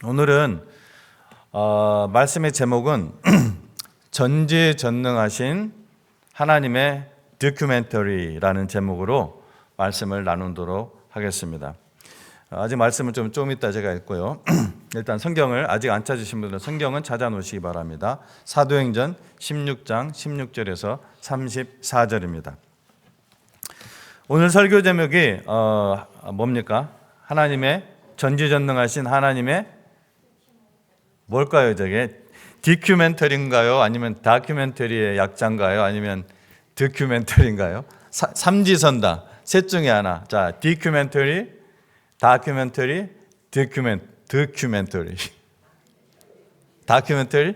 오늘은 말씀의 제목은 전지전능하신 하나님의 다큐멘터리라는 제목으로 말씀을 나누도록 하겠습니다. 아직 말씀은 좀 이따 제가 읽고요. 일단 성경을 아직 안 찾으신 분들은 성경은 찾아놓으시기 바랍니다. 사도행전 16장 16절에서 34절입니다. 오늘 설교 제목이 뭡니까? 하나님의 전지전능하신 하나님의 뭘까요? 저게 디큐멘터리인가요? 아니면 다큐멘터리의 약자인가요? 아니면 다큐멘터리인가요? 삼지선다. 셋 중에 하나. 자, 디큐멘터리, 다큐멘터리, 다큐멘터리. 다큐멘터리?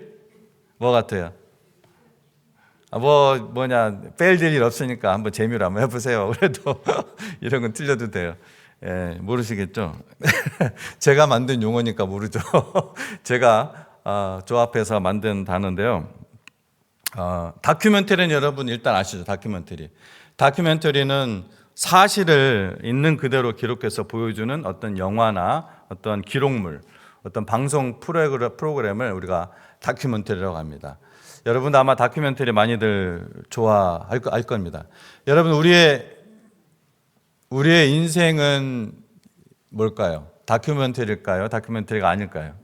뭐 같아요? 뺄 일 없으니까 한번 재미로 한번 해보세요. 그래도 이런 건 틀려도 돼요. 예, 모르시겠죠? 제가 만든 용어니까 모르죠. 제가 조합해서 만든 단어인데요. 다큐멘터리는 여러분 일단 아시죠? 다큐멘터리는 사실을 있는 그대로 기록해서 보여주는 어떤 영화나 어떤 기록물, 어떤 방송 프로그램을 우리가 다큐멘터리라고 합니다. 여러분도 아마 다큐멘터리 많이들 좋아할 겁니다. 여러분, 우리의 인생은 뭘까요? 다큐멘터리일까요? 다큐멘터리가 아닐까요?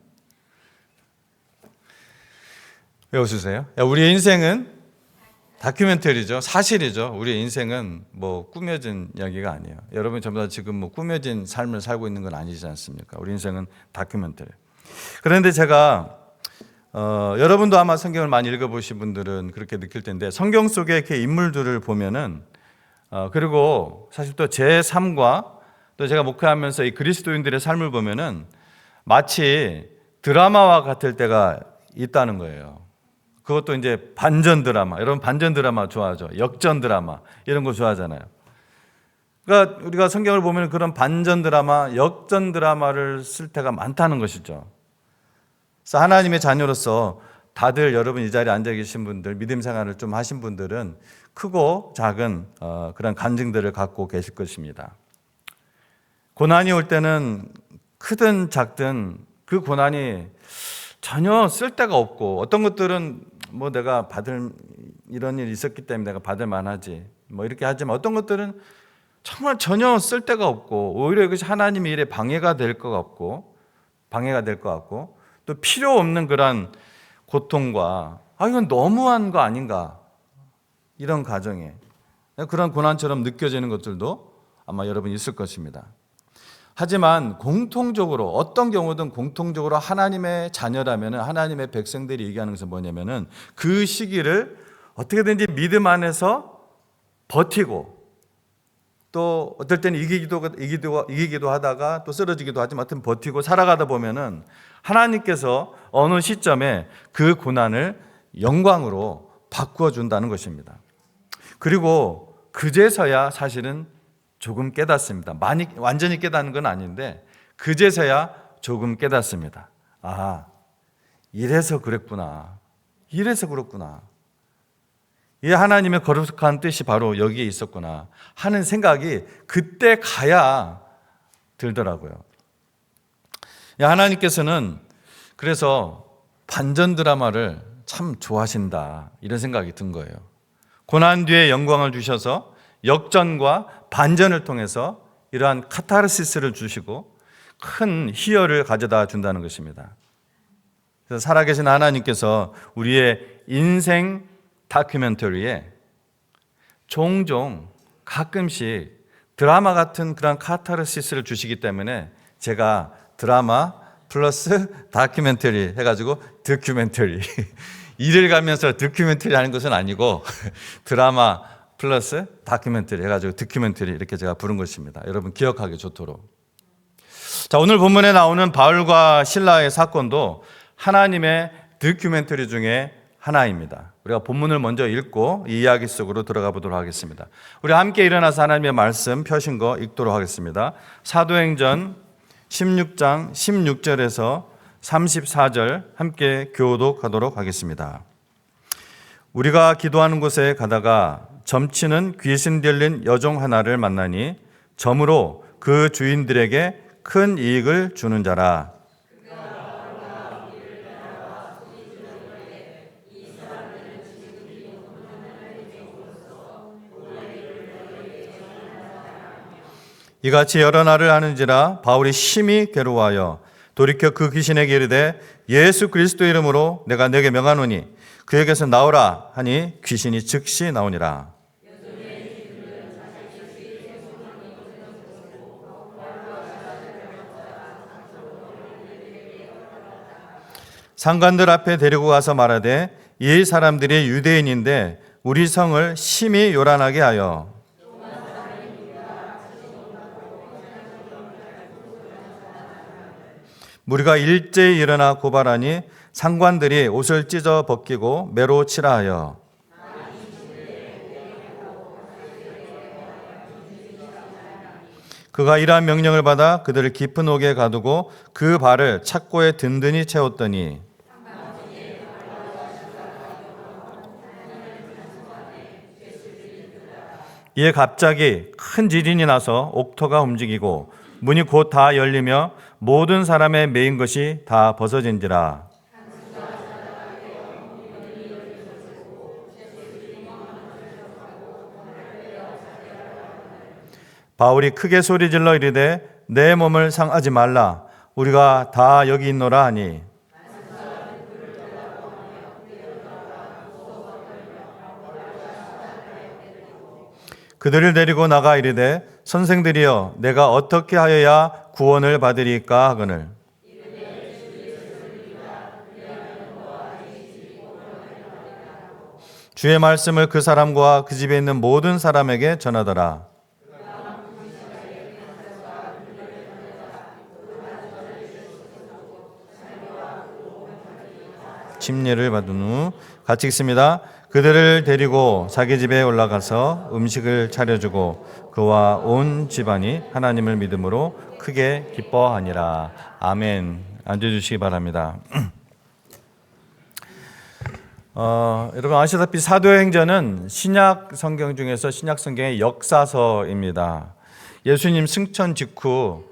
왜 웃으세요? 우리의 인생은 다큐멘터리죠. 사실이죠. 우리의 인생은 꾸며진 이야기가 아니에요. 여러분 전부 다 지금 꾸며진 삶을 살고 있는 건 아니지 않습니까? 우리 인생은 다큐멘터리. 그런데 제가 여러분도 아마 성경을 많이 읽어보신 분들은 그렇게 느낄 텐데, 성경 속에 이렇게 인물들을 보면은 그리고 사실 또 제 삶과 또 제가 목회하면서 이 그리스도인들의 삶을 보면은 마치 드라마와 같을 때가 있다는 거예요. 그것도 이제 반전 드라마. 여러분 반전 드라마 좋아하죠? 역전 드라마 이런 거 좋아하잖아요. 그러니까 우리가 성경을 보면 그런 반전 드라마, 역전 드라마를 쓸 때가 많다는 것이죠. 그래서 하나님의 자녀로서 다들 여러분 이 자리에 앉아 계신 분들, 믿음 생활을 좀 하신 분들은 크고 작은 그런 간증들을 갖고 계실 것입니다. 고난이 올 때는 크든 작든 그 고난이 전혀 쓸데가 없고, 어떤 것들은 내가 받을 이런 일이 있었기 때문에 내가 받을 만하지 이렇게 하지만, 어떤 것들은 정말 전혀 쓸데가 없고 오히려 이것이 하나님의 일에 방해가 될 것 같고 또 필요 없는 그런 고통과 이건 너무한 거 아닌가, 이런 가정에 그런 고난처럼 느껴지는 것들도 아마 여러분 있을 것입니다. 하지만 공통적으로, 어떤 경우든 공통적으로 하나님의 자녀라면, 하나님의 백성들이 얘기하는 것은 뭐냐면은 그 시기를 어떻게든지 믿음 안에서 버티고, 또 어떨 때는 이기기도 하다가 또 쓰러지기도 하지만 하여튼 버티고 살아가다 보면은 하나님께서 어느 시점에 그 고난을 영광으로 바꾸어 준다는 것입니다. 그리고 그제서야 사실은 조금 깨닫습니다. 완전히 깨닫는 건 아닌데 그제서야 조금 깨닫습니다. 이래서 그랬구나. 이 하나님의 거룩한 뜻이 바로 여기에 있었구나 하는 생각이 그때 가야 들더라고요. 하나님께서는 그래서 반전 드라마를 참 좋아하신다, 이런 생각이 든 거예요. 고난 뒤에 영광을 주셔서 역전과 반전을 통해서 이러한 카타르시스를 주시고 큰 희열을 가져다 준다는 것입니다. 그래서 살아계신 하나님께서 우리의 인생 다큐멘터리에 종종 가끔씩 드라마 같은 그런 카타르시스를 주시기 때문에 제가 드라마 플러스 다큐멘터리 해가지고 다큐멘터리 일을 가면서 다큐멘터리 하는 것은 아니고 드라마 플러스 다큐멘터리 해가지고 다큐멘터리 이렇게 제가 부른 것입니다. 여러분 기억하기 좋도록. 자, 오늘 본문에 나오는 바울과 실라의 사건도 하나님의 다큐멘터리 중에 하나입니다. 우리가 본문을 먼저 읽고 이 이야기 속으로 들어가 보도록 하겠습니다. 우리 함께 일어나서 하나님의 말씀 펴신 거 읽도록 하겠습니다. 사도행전 16장 16절에서 34절 함께 교독하도록 하겠습니다. 우리가 기도하는 곳에 가다가 점치는 귀신 들린 여종 하나를 만나니 점으로 그 주인들에게 큰 이익을 주는 자라. 이같이 여러 날을 하는지라 바울이 심히 괴로워하여 돌이켜 그 귀신에게 이르되 예수 그리스도 이름으로 내가 네게 명하노니 그에게서 나오라 하니 귀신이 즉시 나오니라. 상관들 앞에 데리고 가서 말하되 이 사람들이 유대인인데 우리 성을 심히 요란하게 하여 무리가 일제히 일어나 고발하니 상관들이 옷을 찢어 벗기고 매로 치라 하여 그가 이러한 명령을 받아 그들을 깊은 옥에 가두고 그 발을 착고에 든든히 채웠더니 이에 갑자기 큰 지진이 나서 옥토가 움직이고 문이 곧 다 열리며 모든 사람의 매인 것이 다 벗어진지라. 바울이 크게 소리질러 이르되 내 몸을 상하지 말라 우리가 다 여기 있노라 하니 그들을 데리고 나가 이르되 선생들이여 내가 어떻게 하여야 구원을 받으리까 하거늘 주의 말씀을 그 사람과 그 집에 있는 모든 사람에게 전하더라. 침례를 받은 후 같이 읽습니다. 그들을 데리고 자기 집에 올라가서 음식을 차려주고 그와 온 집안이 하나님을 믿음으로 크게 기뻐하니라. 아멘. 앉아주시기 바랍니다. 여러분 아시다시피 사도행전은 신약 성경 중에서 신약 성경의 역사서입니다. 예수님 승천 직후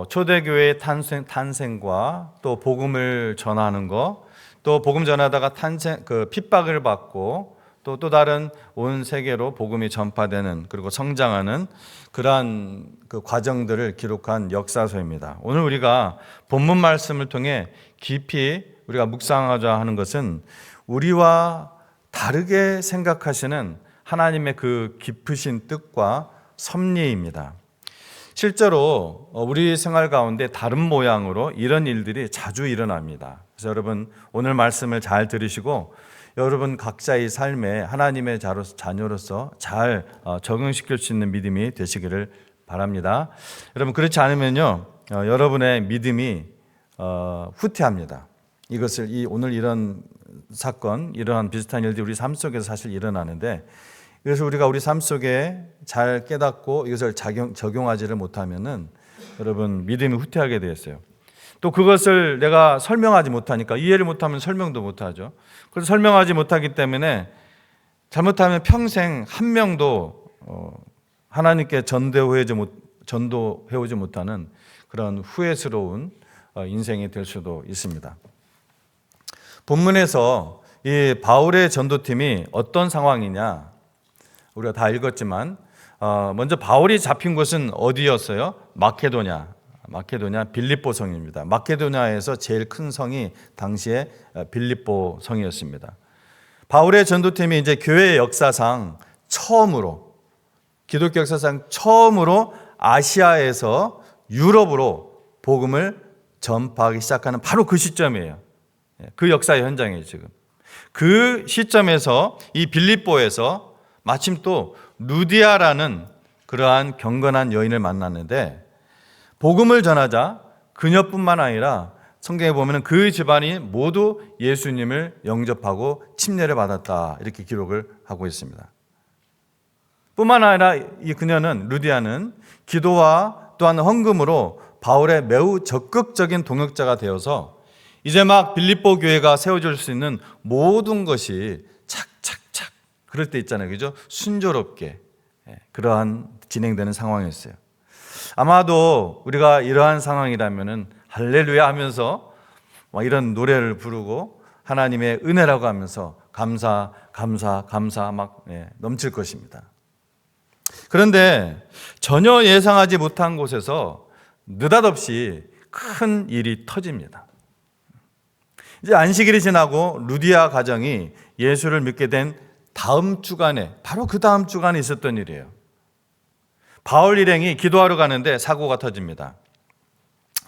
초대교회의 탄생과 또 복음을 전하는 것, 또 복음 전하다가 핍박을 받고 또 다른 온 세계로 복음이 전파되는 그리고 성장하는 그러한 그 과정들을 기록한 역사서입니다. 오늘 우리가 본문 말씀을 통해 깊이 우리가 묵상하자 하는 것은 우리와 다르게 생각하시는 하나님의 그 깊으신 뜻과 섭리입니다. 실제로 우리 생활 가운데 다른 모양으로 이런 일들이 자주 일어납니다. 그래서 여러분 오늘 말씀을 잘 들으시고 여러분 각자의 삶에 하나님의 자녀로서 잘 적용시킬 수 있는 믿음이 되시기를 바랍니다. 여러분 그렇지 않으면요 여러분의 믿음이 후퇴합니다. 이것을 오늘 이런 사건, 이러한 비슷한 일들이 우리 삶 속에서 사실 일어나는데 그래서 우리가 우리 삶 속에 잘 깨닫고 이것을 적용하지를 못하면은 여러분 믿음이 후퇴하게 되었어요. 또 그것을 내가 설명하지 못하니까 이해를 못하면 설명도 못하죠. 그래서 설명하지 못하기 때문에 잘못하면 평생 한 명도 하나님께 전도해오지 못하는 그런 후회스러운 인생이 될 수도 있습니다. 본문에서 이 바울의 전도팀이 어떤 상황이냐 우리가 다 읽었지만 먼저 바울이 잡힌 곳은 어디였어요? 마케도냐 빌립보 성입니다. 마케도냐에서 제일 큰 성이 당시에 빌립보 성이었습니다. 바울의 전도팀이 이제 교회의 역사상 처음으로 기독교 역사상 처음으로 아시아에서 유럽으로 복음을 전파하기 시작하는 바로 그 시점이에요. 그 역사의 현장이에요. 지금 그 시점에서 이 빌립보에서 마침 또 루디아라는 그러한 경건한 여인을 만났는데 복음을 전하자 그녀뿐만 아니라 성경에 보면 그 집안이 모두 예수님을 영접하고 침례를 받았다 이렇게 기록을 하고 있습니다. 뿐만 아니라 이 그녀는 루디아는 기도와 또한 헌금으로 바울의 매우 적극적인 동역자가 되어서 이제 막 빌립보 교회가 세워질 수 있는 모든 것이 착착착 그럴 때 있잖아요. 그죠? 순조롭게 그러한 진행되는 상황이었어요. 아마도 우리가 이러한 상황이라면은 할렐루야 하면서 이런 노래를 부르고 하나님의 은혜라고 하면서 감사 막 넘칠 것입니다. 그런데 전혀 예상하지 못한 곳에서 느닷없이 큰 일이 터집니다. 이제 안식일이 지나고 루디아 가정이 예수를 믿게 된 다음 주간에, 바로 그 다음 주간에 있었던 일이에요. 바울 일행이 기도하러 가는데 사고가 터집니다.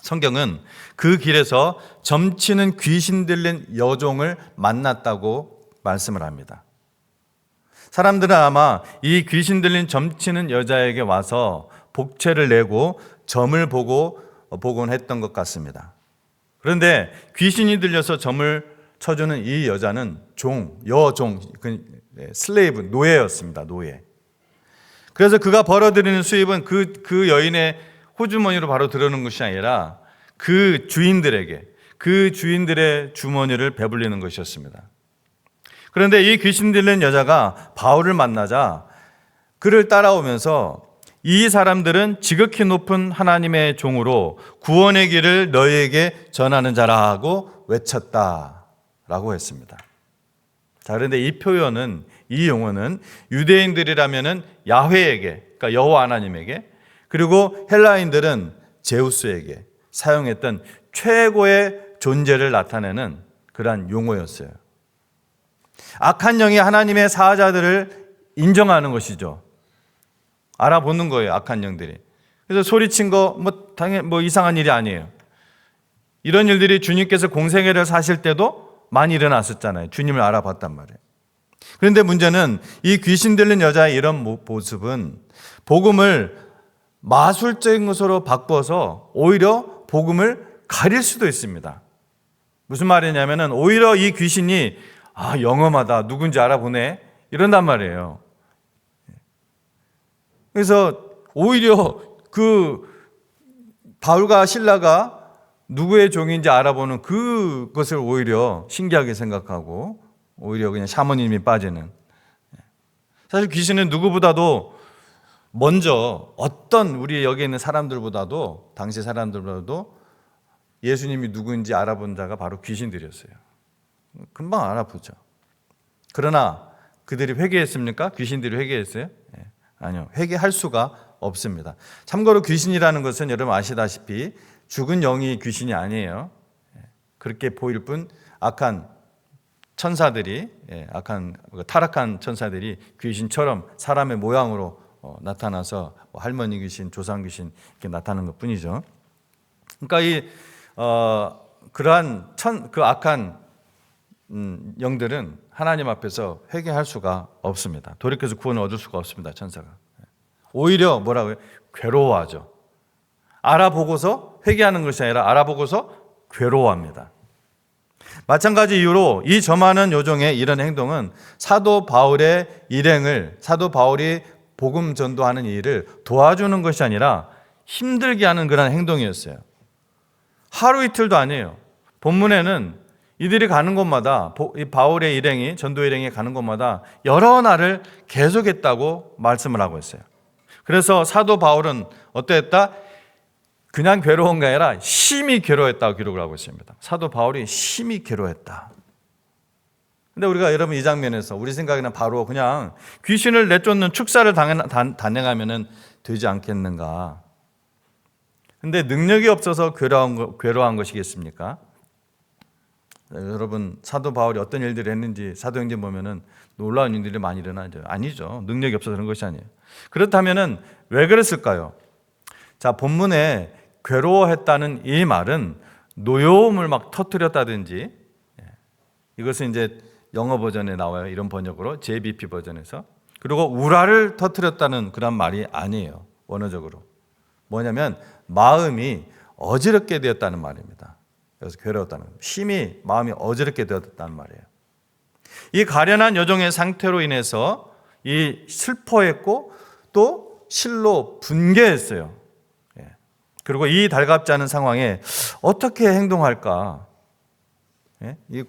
성경은 그 길에서 점치는 귀신 들린 여종을 만났다고 말씀을 합니다. 사람들은 아마 이 귀신 들린 점치는 여자에게 와서 복채를 내고 점을 보곤 했던 것 같습니다. 그런데 귀신이 들려서 점을 쳐주는 이 여자는 여종, 슬레이브, 노예였습니다. 노예. 그래서 그가 벌어들이는 수입은 그 여인의 호주머니로 바로 들어오는 것이 아니라 그 주인들의 주머니를 배불리는 것이었습니다. 그런데 이 귀신 들린 여자가 바울을 만나자 그를 따라오면서 이 사람들은 지극히 높은 하나님의 종으로 구원의 길을 너희에게 전하는 자라 하고 외쳤다라고 했습니다. 자, 그런데 이 표현은, 이 용어는 유대인들이라면은 야훼에게, 그러니까 여호와 하나님에게, 그리고 헬라인들은 제우스에게 사용했던 최고의 존재를 나타내는 그러한 용어였어요. 악한 영이 하나님의 사자들을 인정하는 것이죠. 알아보는 거예요, 악한 영들이. 그래서 소리친 거 당연히 이상한 일이 아니에요. 이런 일들이 주님께서 공생애를 사실 때도 많이 일어났었잖아요. 주님을 알아봤단 말이에요. 그런데 문제는 이 귀신 들린 여자의 이런 모습은 복음을 마술적인 것으로 바꿔서 오히려 복음을 가릴 수도 있습니다. 무슨 말이냐면은 오히려 이 귀신이 영험하다, 누군지 알아보네, 이런단 말이에요. 그래서 오히려 그 바울과 실라가 누구의 종인지 알아보는 그것을 오히려 신기하게 생각하고 오히려 그냥 샤머님이 빠지는. 사실 귀신은 누구보다도 먼저 어떤 우리 여기 있는 사람들보다도, 당시 사람들보다도 예수님이 누구인지 알아본 자가 바로 귀신들이었어요. 금방 알아보죠. 그러나 그들이 회개했습니까? 귀신들이 회개했어요? 아니요. 회개할 수가 없습니다. 참고로 귀신이라는 것은 여러분 아시다시피 죽은 영이 귀신이 아니에요. 그렇게 보일 뿐 악한 천사들이, 타락한 천사들이 귀신처럼 사람의 모양으로 나타나서 할머니 귀신, 조상 귀신 이렇게 나타나는 것 뿐이죠. 그러니까 그러한 악한 영들은 하나님 앞에서 회개할 수가 없습니다. 돌이켜서 구원을 얻을 수가 없습니다. 천사가. 오히려 뭐라고요? 괴로워하죠. 알아보고서 회개하는 것이 아니라 알아보고서 괴로워합니다. 마찬가지 이유로 이 점하는 요정의 이런 행동은 사도 바울의 일행을, 사도 바울이 복음 전도하는 일을 도와주는 것이 아니라 힘들게 하는 그런 행동이었어요. 하루 이틀도 아니에요. 본문에는 이들이 가는 곳마다, 이 바울의 일행이, 전도 일행이 가는 곳마다 여러 날을 계속했다고 말씀을 하고 있어요. 그래서 사도 바울은 어떠했다? 그냥 괴로운 게 아니라 심히 괴로웠다고 기록을 하고 있습니다. 사도 바울이 심히 괴로웠다. 근데 우리가 여러분 이 장면에서 우리 생각에는 바로 그냥 귀신을 내쫓는 축사를 단행하면 되지 않겠는가. 근데 능력이 없어서 괴로운 것이겠습니까? 여러분 사도 바울이 어떤 일들을 했는지 사도행전 보면은 놀라운 일들이 많이 일어나죠. 아니죠. 능력이 없어서 그런 것이 아니에요. 그렇다면은 왜 그랬을까요? 자, 본문에 괴로워했다는 이 말은 노여움을 막 터뜨렸다든지, 이것은 이제 영어 버전에 나와요. 이런 번역으로 JBP 버전에서. 그리고 우라를 터뜨렸다는 그런 말이 아니에요. 원어적으로 뭐냐면 마음이 어지럽게 되었다는 말입니다. 그래서 괴로웠다는 거예요. 심히 마음이 어지럽게 되었다는 말이에요. 이 가련한 여종의 상태로 인해서 이 슬퍼했고 또 실로 분개했어요. 그리고 이 달갑지 않은 상황에 어떻게 행동할까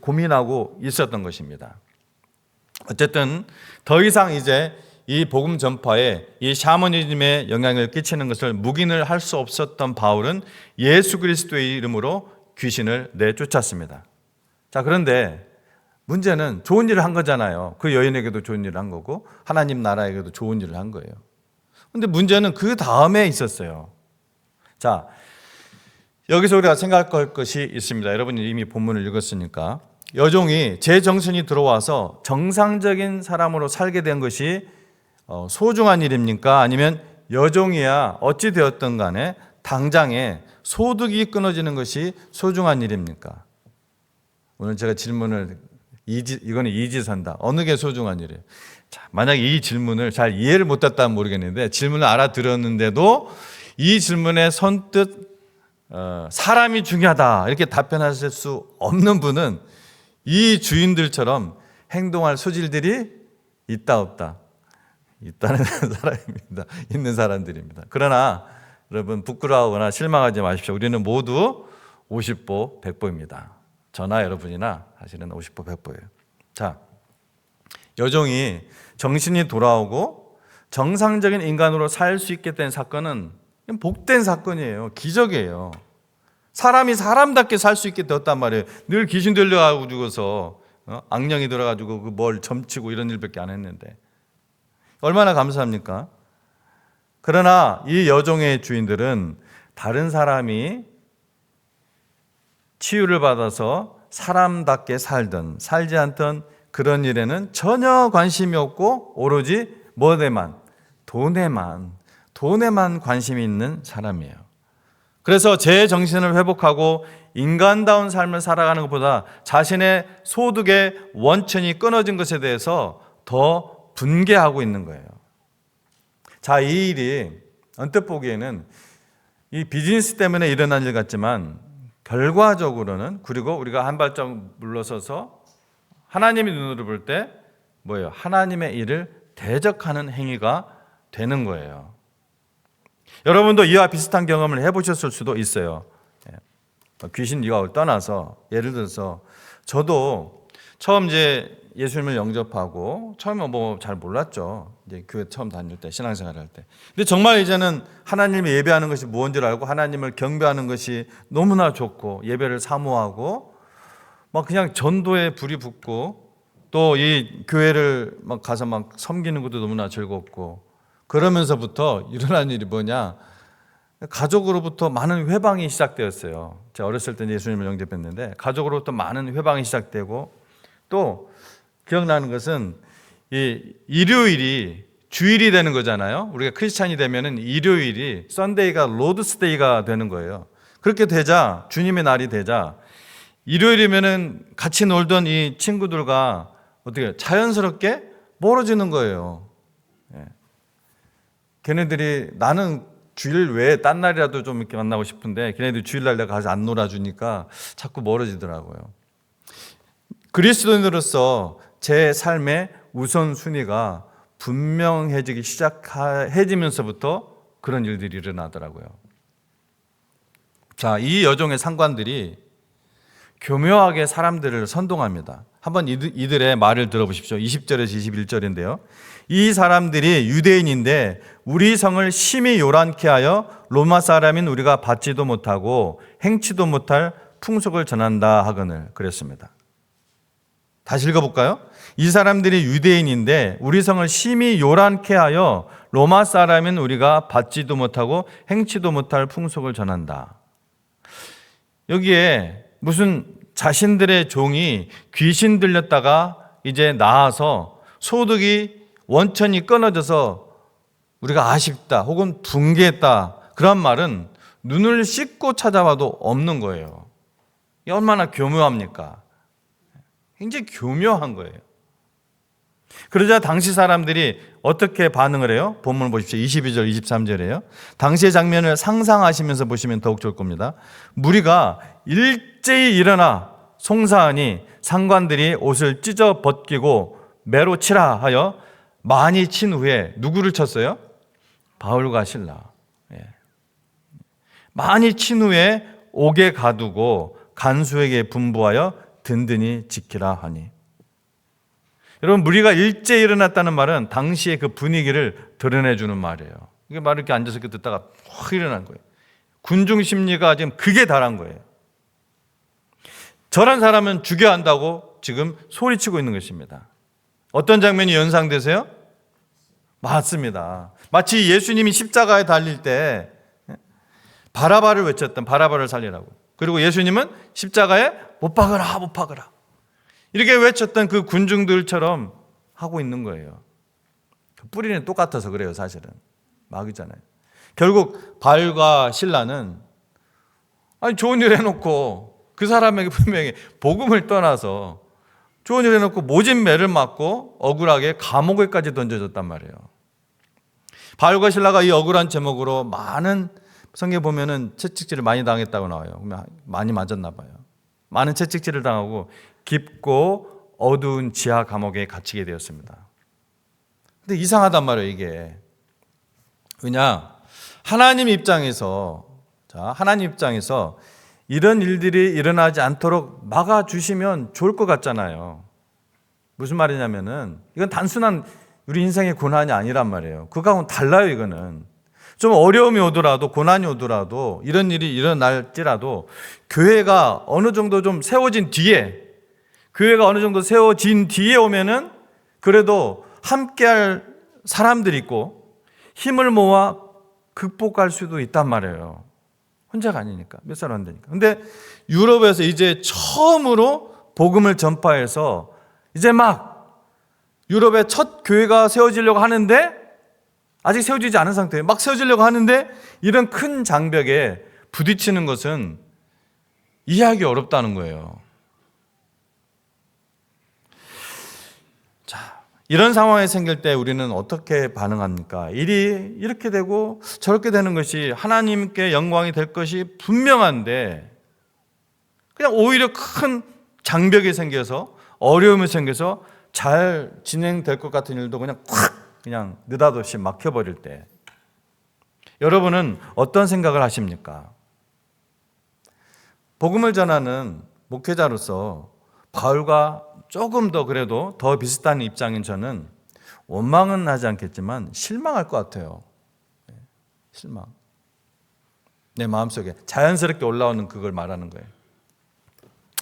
고민하고 있었던 것입니다. 어쨌든 더 이상 이제 이 복음 전파에 이 샤머니즘의 영향을 끼치는 것을 묵인을 할 수 없었던 바울은 예수 그리스도의 이름으로 귀신을 내쫓았습니다. 자, 그런데 문제는 좋은 일을 한 거잖아요. 그 여인에게도 좋은 일을 한 거고 하나님 나라에게도 좋은 일을 한 거예요. 근데 문제는 그 다음에 있었어요. 자, 여기서 우리가 생각할 것이 있습니다. 여러분이 이미 본문을 읽었으니까. 여종이 제 정신이 들어와서 정상적인 사람으로 살게 된 것이 소중한 일입니까? 아니면 여종이야 어찌 되었든 간에 당장에 소득이 끊어지는 것이 소중한 일입니까? 오늘 제가 질문을 이거는 이지선다. 어느 게 소중한 일이에요? 자, 만약에 이 질문을 잘 이해를 못했다면 모르겠는데 질문을 알아들었는데도 이 질문에 선뜻 사람이 중요하다 이렇게 답변하실 수 없는 분은 이 주인들처럼 행동할 소질들이 있다 없다? 있다는 사람입니다. 있는 사람들입니다. 그러나 여러분 부끄러워하거나 실망하지 마십시오. 우리는 모두 50보 100보입니다. 저나 여러분이나 사실은 50보 100보예요. 자, 여종이 정신이 돌아오고 정상적인 인간으로 살 수 있게 된 사건은 복된 사건이에요. 기적이에요. 사람이 사람답게 살 수 있게 되었단 말이에요. 늘 귀신 들려가지고서 악령이 들어가지고 그 뭘 점치고 이런 일밖에 안 했는데 얼마나 감사합니까? 그러나 이 여종의 주인들은 다른 사람이 치유를 받아서 사람답게 살든 살지 않던 그런 일에는 전혀 관심이 없고 오로지 돈에만 관심이 있는 사람이에요. 그래서 제 정신을 회복하고 인간다운 삶을 살아가는 것보다 자신의 소득의 원천이 끊어진 것에 대해서 더 분개하고 있는 거예요. 자, 이 일이 언뜻 보기에는 이 비즈니스 때문에 일어난 일 같지만 결과적으로는 그리고 우리가 한 발짝 물러서서 하나님의 눈으로 볼 때 뭐예요? 하나님의 일을 대적하는 행위가 되는 거예요. 여러분도 이와 비슷한 경험을 해보셨을 수도 있어요. 귀신 유학을 떠나서 예를 들어서 저도 처음 이제 예수님을 영접하고 처음에 뭐 잘 몰랐죠. 이제 교회 처음 다닐 때 신앙생활 할 때. 근데 정말 이제는 하나님을 예배하는 것이 무엇인지 알고 하나님을 경배하는 것이 너무나 좋고 예배를 사모하고 막 그냥 전도에 불이 붙고 또 이 교회를 막 가서 막 섬기는 것도 너무나 즐겁고 그러면서부터 일어난 일이 뭐냐? 가족으로부터 많은 회방이 시작되었어요. 제가 어렸을 때 예수님을 영접했는데 가족으로부터 많은 회방이 시작되고 또 기억나는 것은 이 일요일이 주일이 되는 거잖아요. 우리가 크리스찬이 되면은 일요일이 썬데이가 로드스데이가 되는 거예요. 그렇게 되자 주님의 날이 되자 일요일이면은 같이 놀던 이 친구들과 어떻게 자연스럽게 멀어지는 거예요. 걔네들이 나는 주일 외에 딴 날이라도 좀 이렇게 만나고 싶은데 걔네들이 주일날 내가 가서 안 놀아주니까 자꾸 멀어지더라고요. 그리스도인으로서 제 삶의 우선순위가 분명해지기 시작해지면서부터 그런 일들이 일어나더라고요. 자, 이 여종의 상관들이 교묘하게 사람들을 선동합니다. 한번 이들의 말을 들어보십시오. 20절에서 21절인데요. 이 사람들이 유대인인데 우리 성을 심히 요란케 하여 로마 사람인 우리가 받지도 못하고 행치도 못할 풍속을 전한다 하거늘 그랬습니다. 다시 읽어볼까요? 이 사람들이 유대인인데 우리 성을 심히 요란케 하여 로마 사람인 우리가 받지도 못하고 행치도 못할 풍속을 전한다. 여기에 무슨 자신들의 종이 귀신 들렸다가 이제 나아서 소득이 원천이 끊어져서 우리가 아쉽다 혹은 붕괴했다 그런 말은 눈을 씻고 찾아봐도 없는 거예요. 이게 얼마나 교묘합니까? 굉장히 교묘한 거예요. 그러자 당시 사람들이 어떻게 반응을 해요? 본문을 보십시오. 22절, 23절이에요. 당시의 장면을 상상하시면서 보시면 더욱 좋을 겁니다. 무리가 일제히 일어나 송사하니 상관들이 옷을 찢어 벗기고 매로 치라 하여 많이 친 후에 누구를 쳤어요? 바울과 실라. 많이 친 후에 옥에 가두고 간수에게 분부하여 든든히 지키라 하니. 여러분, 무리가 일제히 일어났다는 말은 당시의 그 분위기를 드러내주는 말이에요. 이게 말 이렇게 앉아서 이렇게 듣다가 확 일어난 거예요. 군중 심리가 지금 극에 달한 거예요. 저런 사람은 죽여야 한다고 지금 소리치고 있는 것입니다. 어떤 장면이 연상되세요? 맞습니다. 마치 예수님이 십자가에 달릴 때 바라바를 외쳤던, 바라바를 살리라고. 그리고 예수님은 십자가에 못 박으라, 못 박으라, 이렇게 외쳤던 그 군중들처럼 하고 있는 거예요. 뿌리는 똑같아서 그래요. 사실은 마귀잖아요. 결국 바울과 실라는 좋은 일 해놓고, 그 사람에게 분명히 복음을 떠나서 좋은 일 해놓고 모진 매를 맞고 억울하게 감옥에까지 던져졌단 말이에요. 바울과 실라가 이 억울한 제목으로 많은, 성경에 보면은 채찍질을 많이 당했다고 나와요. 많이 맞았나 봐요. 많은 채찍질을 당하고 깊고 어두운 지하 감옥에 갇히게 되었습니다. 근데 이상하단 말이에요, 이게. 왜냐? 하나님 입장에서 이런 일들이 일어나지 않도록 막아주시면 좋을 것 같잖아요. 무슨 말이냐면은, 이건 단순한 우리 인생의 고난이 아니란 말이에요. 그거하고는 달라요, 이거는. 좀 어려움이 오더라도, 고난이 오더라도, 이런 일이 일어날지라도, 교회가 어느 정도 좀 세워진 뒤에 오면은 그래도 함께할 사람들이 있고 힘을 모아 극복할 수도 있단 말이에요. 혼자가 아니니까, 몇 사람 안 되니까. 근데 유럽에서 이제 처음으로 복음을 전파해서 이제 막 유럽의 첫 교회가 세워지려고 하는데, 아직 세워지지 않은 상태예요. 막 세워지려고 하는데 이런 큰 장벽에 부딪히는 것은 이해하기 어렵다는 거예요. 자, 이런 상황이 생길 때 우리는 어떻게 반응합니까? 일이 이렇게 되고 저렇게 되는 것이 하나님께 영광이 될 것이 분명한데, 그냥 오히려 큰 장벽이 생겨서, 어려움이 생겨서 잘 진행될 것 같은 일도 그냥 느닷없이 막혀버릴 때, 여러분은 어떤 생각을 하십니까? 복음을 전하는 목회자로서 바울과 조금 더 그래도 더 비슷한 입장인 저는 원망은 하지 않겠지만 실망할 것 같아요. 실망. 내 마음속에 자연스럽게 올라오는 그걸 말하는 거예요.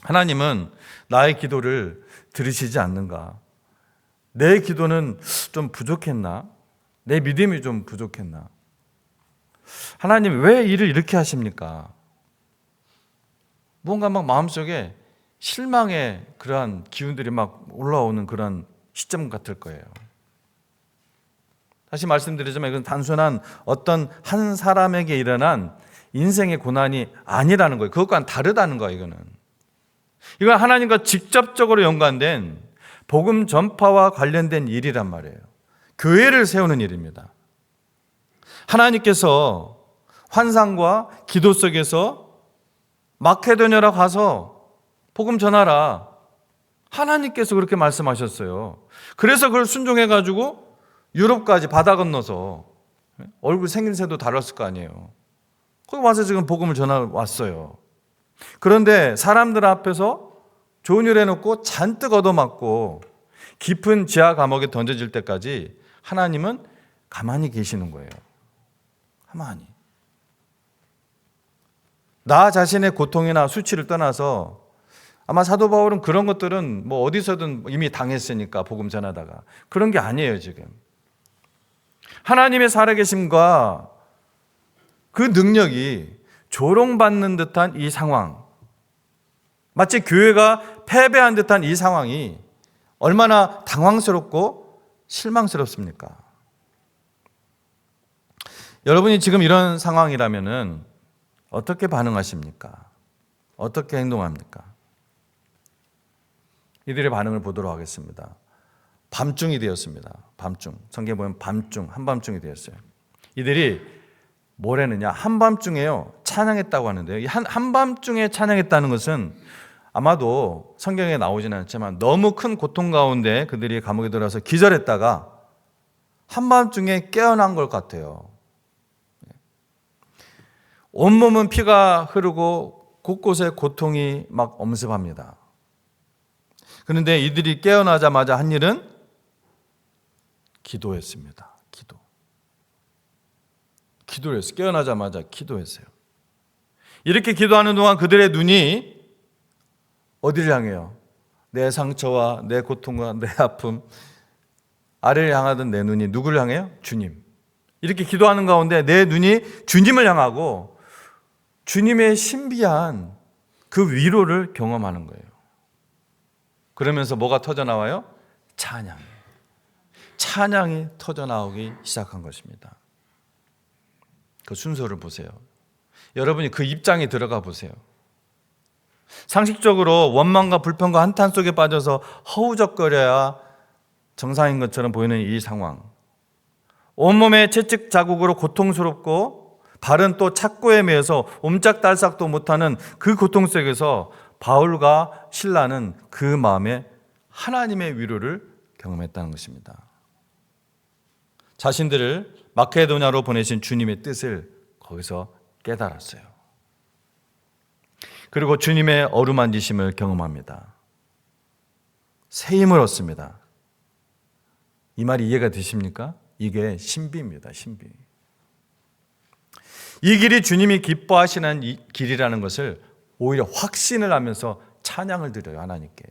하나님은 나의 기도를 들으시지 않는가? 내 기도는 좀 부족했나? 내 믿음이 좀 부족했나? 하나님 왜 일을 이렇게 하십니까? 뭔가 막 마음속에 실망의 그러한 기운들이 막 올라오는 그런 시점 같을 거예요. 다시 말씀드리자면 이건 단순한 어떤 한 사람에게 일어난 인생의 고난이 아니라는 거예요. 그것과는 다르다는 거예요. 이건 하나님과 직접적으로 연관된 복음 전파와 관련된 일이란 말이에요. 교회를 세우는 일입니다. 하나님께서 환상과 기도 속에서 마케도냐로 가서 복음 전하라, 하나님께서 그렇게 말씀하셨어요. 그래서 그걸 순종해가지고 유럽까지 바다 건너서, 얼굴 생김새도 달랐을 거 아니에요. 거기 와서 지금 복음을 전하러 왔어요. 그런데 사람들 앞에서 좋은 일 해놓고 잔뜩 얻어맞고 깊은 지하 감옥에 던져질 때까지 하나님은 가만히 계시는 거예요. 가만히. 나 자신의 고통이나 수치를 떠나서 아마 사도 바울은 그런 것들은 뭐 어디서든 이미 당했으니까 복음 전하다가, 그런 게 아니에요. 지금 하나님의 살아계심과 그 능력이 조롱받는 듯한 이 상황, 마치 교회가 패배한 듯한 이 상황이 얼마나 당황스럽고 실망스럽습니까? 여러분이 지금 이런 상황이라면은 어떻게 반응하십니까? 어떻게 행동합니까? 이들의 반응을 보도록 하겠습니다. 밤중이 되었습니다. 밤중. 성경에 보면 밤중, 한밤중이 되었어요. 이들이 뭘 했느냐? 한밤중에요, 찬양했다고 하는데요. 이 한밤중에 찬양했다는 것은 아마도 성경에 나오지는 않지만 너무 큰 고통 가운데 그들이 감옥에 들어가서 기절했다가 한밤중에 깨어난 것 같아요. 온몸은 피가 흐르고 곳곳에 고통이 막 엄습합니다. 그런데 이들이 깨어나자마자 한 일은 기도했습니다. 기도를 했어요. 깨어나자마자 기도했어요. 이렇게 기도하는 동안 그들의 눈이 어디를 향해요? 내 상처와 내 고통과 내 아픔, 아래를 향하던 내 눈이 누구를 향해요? 주님. 이렇게 기도하는 가운데 내 눈이 주님을 향하고 주님의 신비한 그 위로를 경험하는 거예요. 그러면서 뭐가 터져나와요? 찬양이 터져나오기 시작한 것입니다. 그 순서를 보세요. 여러분이 그 입장에 들어가 보세요. 상식적으로 원망과 불평과 한탄 속에 빠져서 허우적거려야 정상인 것처럼 보이는 이 상황, 온몸에 채찍 자국으로 고통스럽고 발은 또 착고에 매여서 옴짝달싹도 못하는 그 고통 속에서 바울과 실라는 그 마음에 하나님의 위로를 경험했다는 것입니다. 자신들을 마케도냐로 보내신 주님의 뜻을 거기서 깨달았어요. 그리고 주님의 어루만지심을 경험합니다. 새 힘을 얻습니다. 이 말이 이해가 되십니까? 이게 신비입니다. 신비. 이 길이 주님이 기뻐하시는 이 길이라는 것을 오히려 확신을 하면서 찬양을 드려요, 하나님께.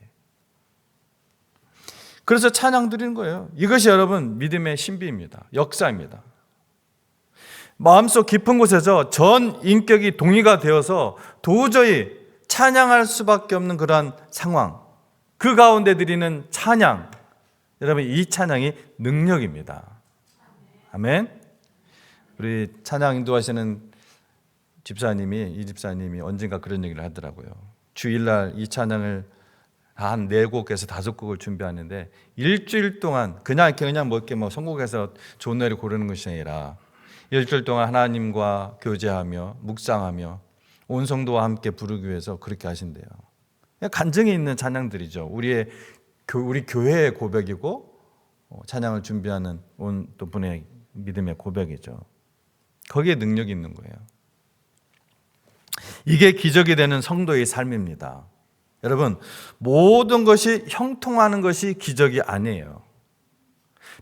그래서 찬양 드리는 거예요. 이것이 여러분 믿음의 신비입니다. 역사입니다. 마음속 깊은 곳에서 전 인격이 동의가 되어서 도저히 찬양할 수밖에 없는 그러한 상황, 그 가운데 드리는 찬양, 여러분 이 찬양이 능력입니다. 아멘. 우리 찬양 인도하시는 이 집사님이 언젠가 그런 얘기를 하더라고요. 주일날 이 찬양을 한 4곡에서 5곡을 준비하는데 일주일 동안 그냥 선곡해서 좋은 노래 고르는 것이 아니라 일주일 동안 하나님과 교제하며 묵상하며 온 성도와 함께 부르기 위해서 그렇게 하신대요. 간증이 있는 찬양들이죠. 우리 교회의 고백이고 찬양을 준비하는 온 또 분의 믿음의 고백이죠. 거기에 능력이 있는 거예요. 이게 기적이 되는 성도의 삶입니다. 여러분, 모든 것이 형통하는 것이 기적이 아니에요.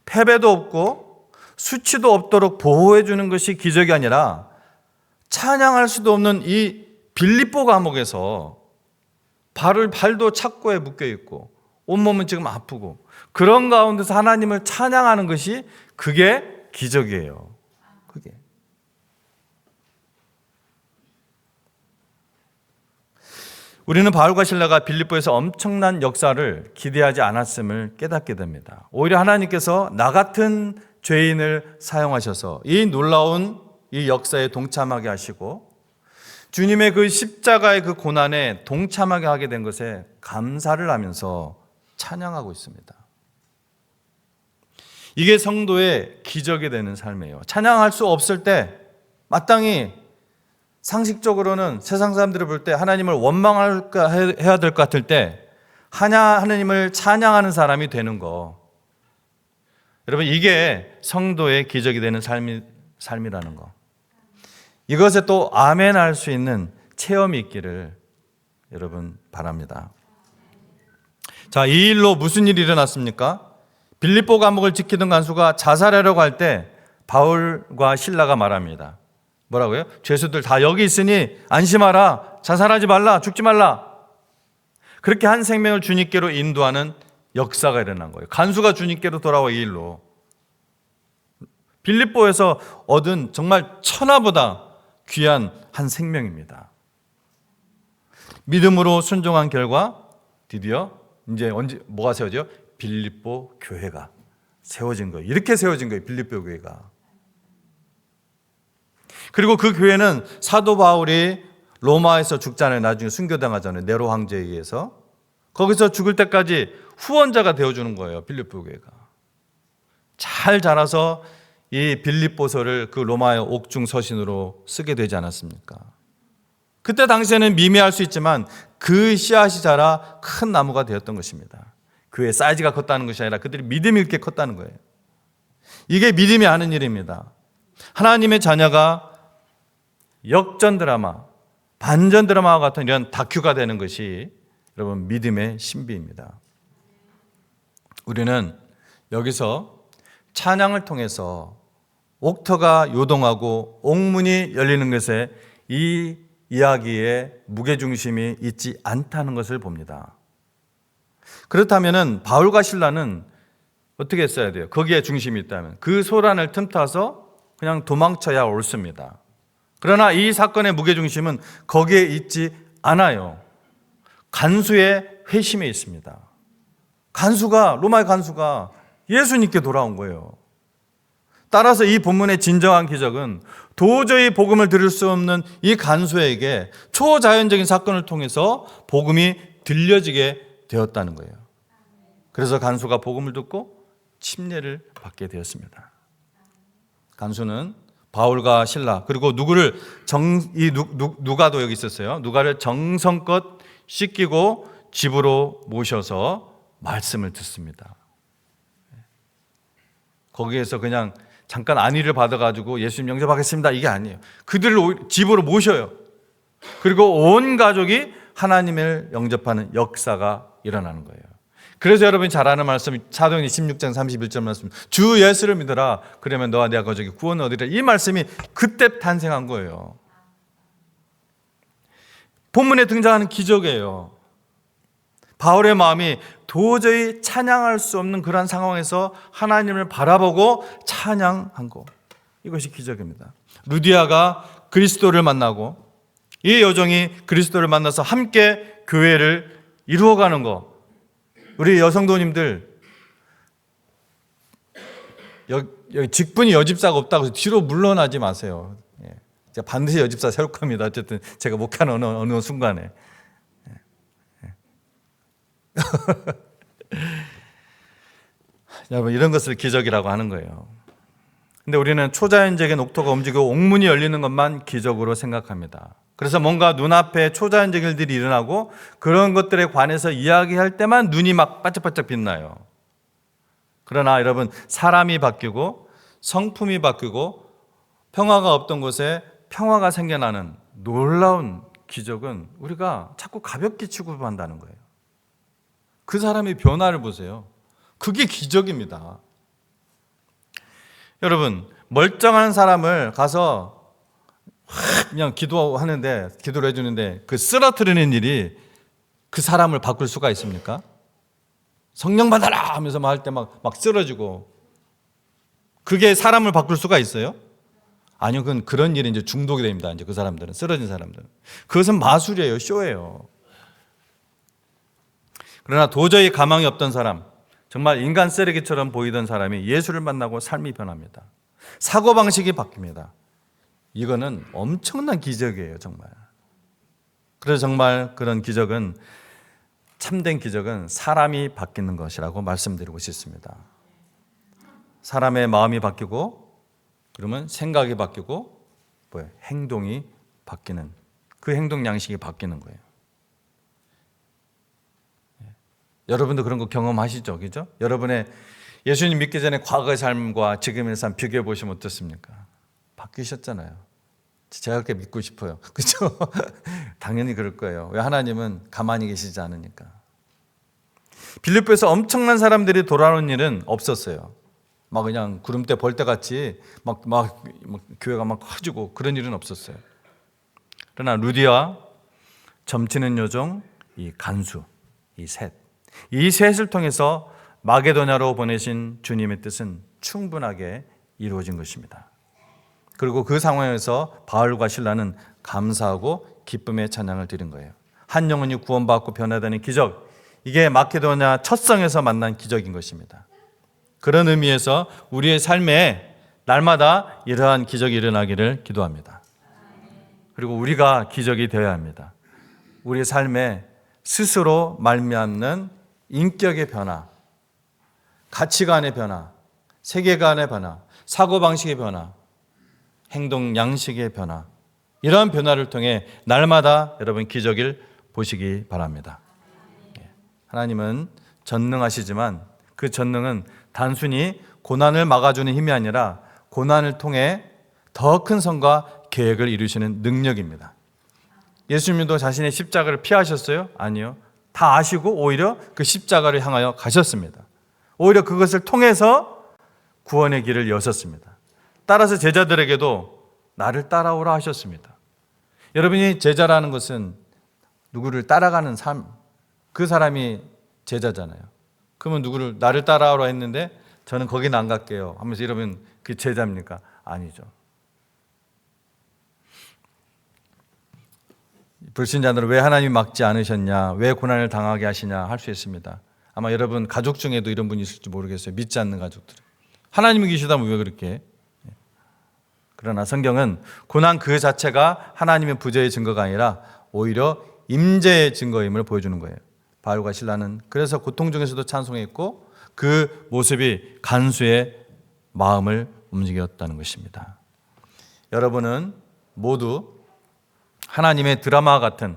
패배도 없고 수치도 없도록 보호해 주는 것이 기적이 아니라 찬양할 수도 없는 이 빌립보 감옥에서 발도 착고에 묶여 있고 온몸은 지금 아프고 그런 가운데서 하나님을 찬양하는 것이 그게 기적이에요. 그게. 우리는 바울과 실라가 빌립보에서 엄청난 역사를 기대하지 않았음을 깨닫게 됩니다. 오히려 하나님께서 나 같은 죄인을 사용하셔서 이 놀라운 이 역사에 동참하게 하시고 주님의 그 십자가의 그 고난에 동참하게 하게 된 것에 감사를 하면서 찬양하고 있습니다. 이게 성도의 기적이 되는 삶이에요. 찬양할 수 없을 때 마땅히 상식적으로는 세상 사람들을 볼 때 하나님을 원망할까 해야 될 것 같을 때 하나님을 찬양하는 사람이 되는 거. 여러분 이게 성도의 기적이 되는 삶이라는 거. 이것에 또 아멘 할 수 있는 체험이 있기를 여러분 바랍니다. 자, 이 일로 무슨 일이 일어났습니까? 빌립보 감옥을 지키던 간수가 자살하려고 할 때 바울과 실라가 말합니다. 뭐라고요? 죄수들 다 여기 있으니 안심하라. 자살하지 말라. 죽지 말라. 그렇게 한 생명을 주님께로 인도하는 역사가 일어난 거예요. 간수가 주님께로 돌아와 이 일로. 빌립보에서 얻은 정말 천하보다 귀한 한 생명입니다. 믿음으로 순종한 결과 드디어 이제 뭐가 세워져요? 빌립보 교회가 세워진 거예요. 이렇게 세워진 거예요. 빌립보 교회가. 그리고 그 교회는 사도 바울이 로마에서 죽잖아요. 나중에 순교당하잖아요. 네로 황제에 의해서. 거기서 죽을 때까지 후원자가 되어주는 거예요. 빌립보 교회가. 잘 자라서 이 빌립보서를 그 로마의 옥중 서신으로 쓰게 되지 않았습니까? 그때 당시에는 미미할 수 있지만 그 씨앗이 자라 큰 나무가 되었던 것입니다. 교회의 사이즈가 컸다는 것이 아니라 그들이 믿음이 이렇게 컸다는 거예요. 이게 믿음이 하는 일입니다. 하나님의 자녀가 역전 드라마, 반전 드라마와 같은 이런 다큐가 되는 것이 여러분 믿음의 신비입니다. 우리는 여기서 찬양을 통해서 옥터가 요동하고 옥문이 열리는 것에 이 이야기의 무게중심이 있지 않다는 것을 봅니다. 그렇다면 바울과 실라는 어떻게 했어야 돼요? 거기에 중심이 있다면 그 소란을 틈타서 그냥 도망쳐야 옳습니다. 그러나 이 사건의 무게중심은 거기에 있지 않아요. 간수의 회심에 있습니다. 로마의 간수가 예수님께 돌아온 거예요. 따라서 이 본문의 진정한 기적은 도저히 복음을 들을 수 없는 이 간수에게 초자연적인 사건을 통해서 복음이 들려지게 되었다는 거예요. 그래서 간수가 복음을 듣고 침례를 받게 되었습니다. 간수는 바울과 실라 그리고 누가도 여기 있었어요. 누가를 정성껏 씻기고 집으로 모셔서 말씀을 듣습니다. 거기에서 그냥 잠깐 안위를 받아가지고 예수님 영접하겠습니다 이게 아니에요. 그들을 집으로 모셔요. 그리고 온 가족이 하나님을 영접하는 역사가 일어나는 거예요. 그래서 여러분이 잘 아는 말씀 사도행전 16장 31절 말씀 주 예수를 믿어라 그러면 너와 내 가족이 구원을 얻으리라. 이 말씀이 그때 탄생한 거예요. 본문에 등장하는 기적이에요. 바울의 마음이 도저히 찬양할 수 없는 그런 상황에서 하나님을 바라보고 찬양한 것, 이것이 기적입니다. 루디아가 그리스도를 만나고 이 여종이 그리스도를 만나서 함께 교회를 이루어가는 것, 우리 여성도님들 여기 직분이 여집사가 없다고 해서 뒤로 물러나지 마세요. 제가 반드시 여집사 세울 겁니다. 어쨌든 제가 목회하는 어느 순간에. 여러분, 이런 것을 기적이라고 하는 거예요. 근데 우리는 초자연적인 옥토가 움직이고 옥문이 열리는 것만 기적으로 생각합니다. 그래서 뭔가 눈앞에 초자연적인 일들이 일어나고 그런 것들에 관해서 이야기할 때만 눈이 막 반짝반짝 빛나요. 그러나 여러분, 사람이 바뀌고 성품이 바뀌고 평화가 없던 곳에 평화가 생겨나는 놀라운 기적은 우리가 자꾸 가볍게 취급한다는 거예요. 그 사람의 변화를 보세요. 그게 기적입니다. 여러분, 멀쩡한 사람을 가서 그냥 기도를 해주는데 그 쓰러뜨리는 일이 그 사람을 바꿀 수가 있습니까? 성령 받아라 하면서 할 때 막 쓰러지고 그게 사람을 바꿀 수가 있어요? 아니요, 그런 일이 이제 중독이 됩니다. 이제 그 사람들은, 쓰러진 사람들은. 그것은 마술이에요, 쇼예요. 그러나 도저히 가망이 없던 사람, 정말 인간 쓰레기처럼 보이던 사람이 예수를 만나고 삶이 변합니다. 사고방식이 바뀝니다. 이거는 엄청난 기적이에요, 정말. 그래서 정말 그런 기적은, 참된 기적은 사람이 바뀌는 것이라고 말씀드리고 싶습니다. 사람의 마음이 바뀌고, 그러면 생각이 바뀌고, 행동이 바뀌는, 그 행동 양식이 바뀌는 거예요. 여러분도 그런 거 경험하시죠? 그죠? 여러분의 예수님 믿기 전에 과거의 삶과 지금의 삶 비교해 보시면 어떻습니까? 바뀌셨잖아요. 제가 그렇게 믿고 싶어요. 그죠? 당연히 그럴 거예요. 왜? 하나님은 가만히 계시지 않으니까. 빌립보에서 엄청난 사람들이 돌아오는 일은 없었어요. 막 그냥 구름대 벌떼같이 막 교회가 막 커지고 그런 일은 없었어요. 그러나 루디아, 점치는 여종, 이 간수, 이 셋을 통해서 마게도냐로 보내신 주님의 뜻은 충분하게 이루어진 것입니다. 그리고 그 상황에서 바울과 실라는 감사하고 기쁨의 찬양을 드린 거예요. 한 영혼이 구원받고 변화되는 기적, 이게 마케도냐 첫 성에서 만난 기적인 것입니다. 그런 의미에서 우리의 삶에 날마다 이러한 기적이 일어나기를 기도합니다. 그리고 우리가 기적이 되어야 합니다. 우리의 삶에 스스로 말미암는 인격의 변화, 가치관의 변화, 세계관의 변화, 사고방식의 변화, 행동 양식의 변화, 이러한 변화를 통해 날마다 여러분 기적을 보시기 바랍니다. 하나님은 전능하시지만 그 전능은 단순히 고난을 막아주는 힘이 아니라 고난을 통해 더 큰 선과 계획을 이루시는 능력입니다. 예수님도 자신의 십자가를 피하셨어요? 아니요. 다 아시고 오히려 그 십자가를 향하여 가셨습니다. 오히려 그것을 통해서 구원의 길을 여셨습니다. 따라서 제자들에게도 나를 따라오라 하셨습니다. 여러분이 제자라는 것은 누구를 따라가는 삶, 그 사람이 제자잖아요. 그러면 나를 따라오라 했는데 저는 거기는 안 갈게요 하면서 여러분 그 제자입니까? 아니죠. 불신자들은 왜 하나님이 막지 않으셨냐, 왜 고난을 당하게 하시냐 할 수 있습니다. 아마 여러분 가족 중에도 이런 분이 있을지 모르겠어요. 믿지 않는 가족들. 하나님이 계시다면 왜 그렇게? 그러나 성경은 고난 그 자체가 하나님의 부재의 증거가 아니라 오히려 임재의 증거임을 보여주는 거예요. 바울과 실라는 그래서 고통 중에서도 찬송했고 그 모습이 간수의 마음을 움직였다는 것입니다. 여러분은 모두 하나님의 드라마 같은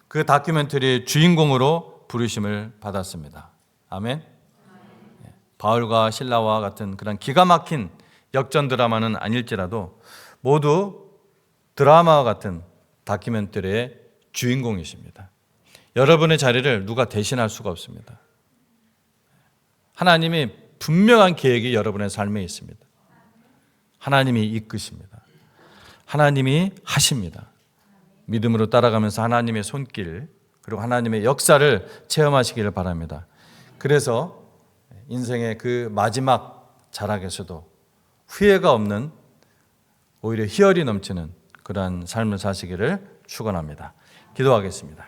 그 다큐멘터리의 주인공으로 부르심을 받았습니다. 아멘. 바울과 실라와 같은 그런 기가 막힌 역전 드라마는 아닐지라도 모두 드라마와 같은 다큐멘터리의 주인공이십니다. 여러분의 자리를 누가 대신할 수가 없습니다. 하나님이 분명한 계획이 여러분의 삶에 있습니다. 하나님이 이끄십니다. 하나님이 하십니다. 믿음으로 따라가면서 하나님의 손길 그리고 하나님의 역사를 체험하시기를 바랍니다. 그래서 인생의 그 마지막 자락에서도 후회가 없는 오히려 희열이 넘치는 그러한 삶을 사시기를 축원합니다. 기도하겠습니다.